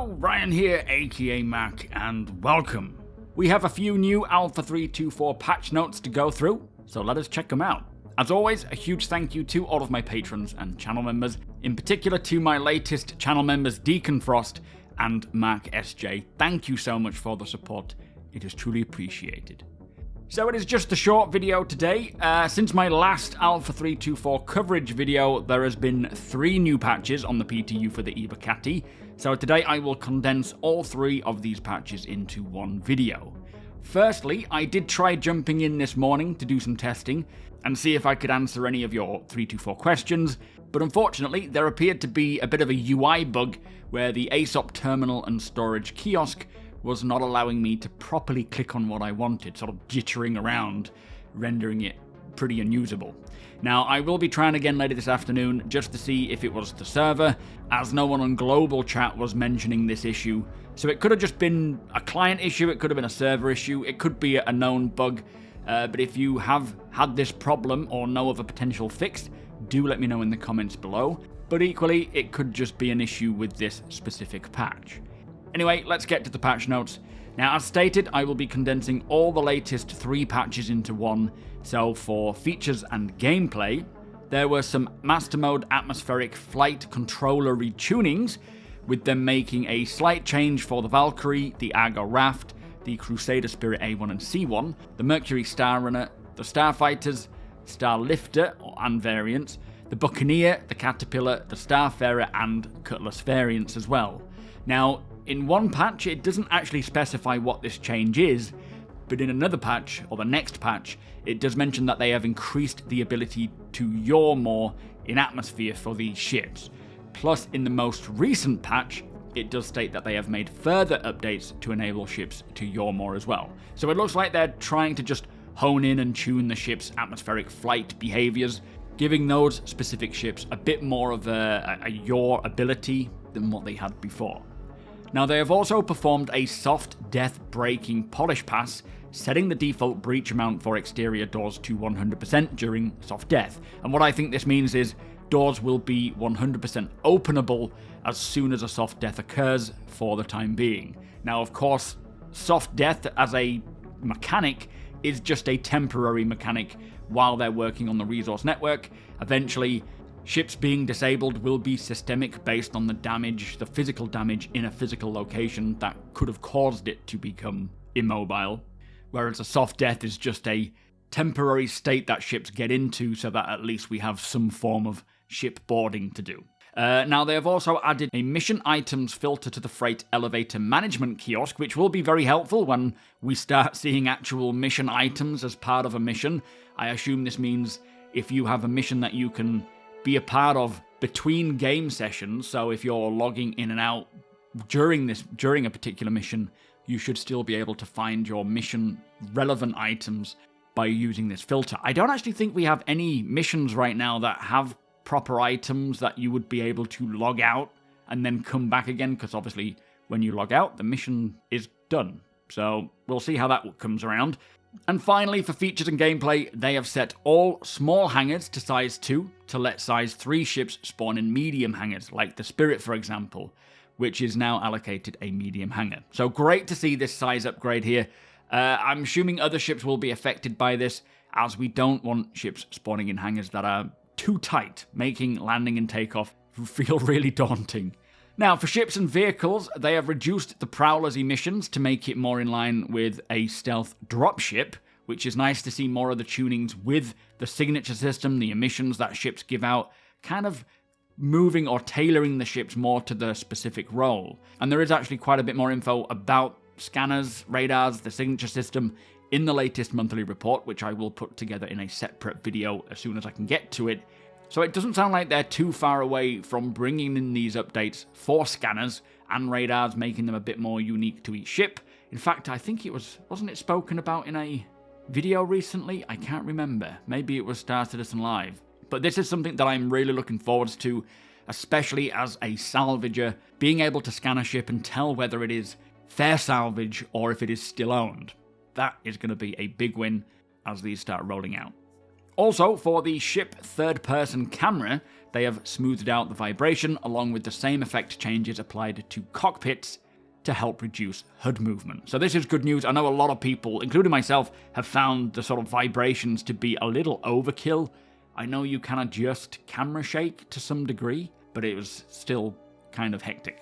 Hello, Ryan here, aka Mac, and welcome. We have a few new Alpha 3.2.4 patch notes to go through, so let us check them out. As always, a huge thank you to all of my patrons and channel members, in particular to my latest channel members Deacon Frost and Mark SJ. Thank you so much for the support, it is truly appreciated. So it is just a short video today. Since my last Alpha 3.2.4 coverage video, there has been 3 new patches on the PTU for the Eva Catty. So today I will condense all 3 of these patches into one video. Firstly, I did try jumping in this morning to do some testing and see if I could answer any of your 3.2.4 questions, but unfortunately there appeared to be a bit of a UI bug where the ASOP terminal and storage kiosk was not allowing me to properly click on what I wanted, sort of jittering around, rendering it pretty unusable. Now, I will be trying again later this afternoon just to see if it was the server, as no one on global chat was mentioning this issue. So it could have just been a client issue, it could have been a server issue, it could be a known bug, but if you have had this problem or know of a potential fix, do let me know in the comments below. But equally, it could just be an issue with this specific patch. Anyway, let's get to the patch notes. Now, as stated, I will be condensing all the latest 3 patches into one. So for features and gameplay, there were some Master Mode atmospheric flight controller retunings, with them making a slight change for the Valkyrie, the Argo Raft, the Crusader Spirit A1 and C1, the Mercury Star Runner, the Starfighters, Starlifter and variants, the Buccaneer, the Caterpillar, the Starfarer and Cutlass variants as well. Now, in one patch, it doesn't actually specify what this change is, but in another patch, or the next patch, it does mention that they have increased the ability to yaw more in atmosphere for these ships. Plus, in the most recent patch, it does state that they have made further updates to enable ships to yaw more as well. So it looks like they're trying to just hone in and tune the ship's atmospheric flight behaviors, giving those specific ships a bit more of a yaw ability than what they had before. Now, they have also performed a soft death braking polish pass, setting the default breach amount for exterior doors to 100% during soft death. And what I think this means is doors will be 100% openable as soon as a soft death occurs for the time being. Now, of course, soft death as a mechanic is just a temporary mechanic while they're working on the resource network. Eventually, ships being disabled will be systemic based on the damage, the physical damage in a physical location that could have caused it to become immobile, whereas a soft death is just a temporary state that ships get into so that at least we have some form of ship boarding to do. Now, they have also added a mission items filter to the freight elevator management kiosk, which will be very helpful when we start seeing actual mission items as part of a mission. I assume this means if you have a mission that you can be a part of between game sessions, so if you're logging in and out during a particular mission, you should still be able to find your mission relevant items by using this filter. I don't actually think we have any missions right now that have proper items that you would be able to log out and then come back again, because obviously when you log out, the mission is done. So we'll see how that comes around. And finally, for features and gameplay, they have set all small hangars to size 2 to let size 3 ships spawn in medium hangars, like the Spirit, for example, which is now allocated a medium hangar. So great to see this size upgrade here. I'm assuming other ships will be affected by this, as we don't want ships spawning in hangars that are too tight, making landing and takeoff feel really daunting. Now, for ships and vehicles, they have reduced the Prowler's emissions to make it more in line with a stealth dropship, which is nice to see more of the tunings with the signature system, the emissions that ships give out, kind of moving or tailoring the ships more to the specific role. And there is actually quite a bit more info about scanners, radars, the signature system in the latest monthly report, which I will put together in a separate video as soon as I can get to it. So it doesn't sound like they're too far away from bringing in these updates for scanners and radars, making them a bit more unique to each ship. In fact, I think wasn't it spoken about in a video recently? I can't remember. Maybe it was Star Citizen Live. But this is something that I'm really looking forward to, especially as a salvager, being able to scan a ship and tell whether it is fair salvage or if it is still owned. That is going to be a big win as these start rolling out. Also, for the ship third-person camera, they have smoothed out the vibration along with the same effect changes applied to cockpits to help reduce HUD movement. So this is good news. I know a lot of people, including myself, have found the sort of vibrations to be a little overkill. I know you can adjust camera shake to some degree, but it was still kind of hectic.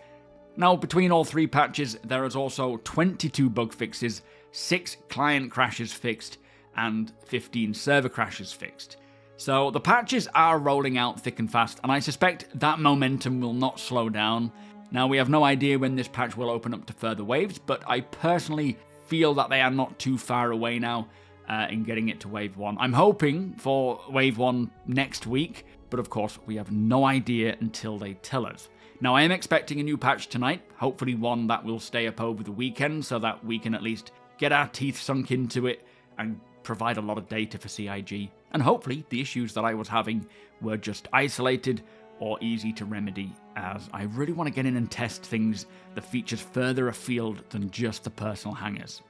Now, between all 3 patches, there is also 22 bug fixes, 6 client crashes fixed, and 15 server crashes fixed. So the patches are rolling out thick and fast, and I suspect that momentum will not slow down. Now, we have no idea when this patch will open up to further waves, but I personally feel that they are not too far away now in getting it to Wave 1. I'm hoping for Wave 1 next week, but of course, we have no idea until they tell us. Now, I am expecting a new patch tonight, hopefully one that will stay up over the weekend so that we can at least get our teeth sunk into it and provide a lot of data for CIG. And hopefully, the issues that I was having were just isolated or easy to remedy, as I really want to get in and test things, the features further afield than just the personal hangars.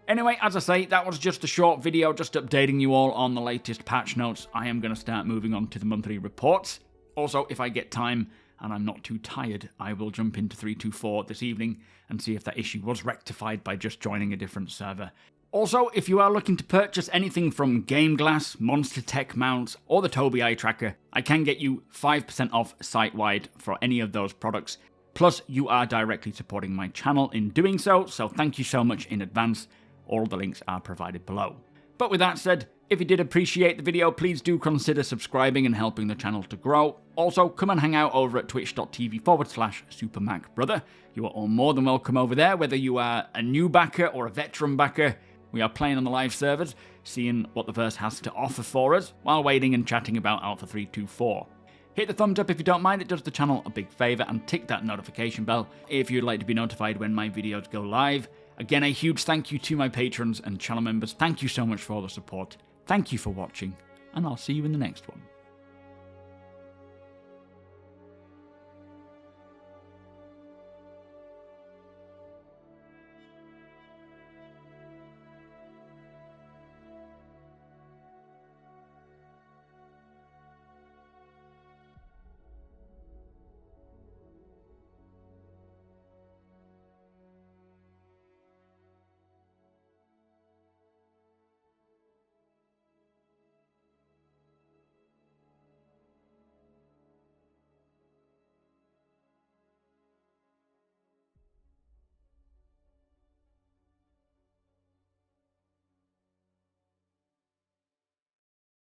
Anyway, as I say, that was just a short video, just updating you all on the latest patch notes. I am going to start moving on to the monthly reports. Also, if I get time and I'm not too tired, I will jump into 324 this evening and see if that issue was rectified by just joining a different server. Also, if you are looking to purchase anything from GameGlass, MONSTERTECH mounts, or the TOBII eye tracker, I can get you 5% off site-wide for any of those products. Plus, you are directly supporting my channel in doing so thank you so much in advance. All the links are provided below. But with that said, if you did appreciate the video, please do consider subscribing and helping the channel to grow. Also, come and hang out over at twitch.tv/SuperMacBrother. You are all more than welcome over there, whether you are a new backer or a veteran backer. We are playing on the live servers, seeing what the verse has to offer for us, while waiting and chatting about Alpha 324. Hit the thumbs up if you don't mind, it does the channel a big favour, and tick that notification bell if you'd like to be notified when my videos go live. Again, a huge thank you to my patrons and channel members. Thank you so much for all the support. Thank you for watching, and I'll see you in the next one.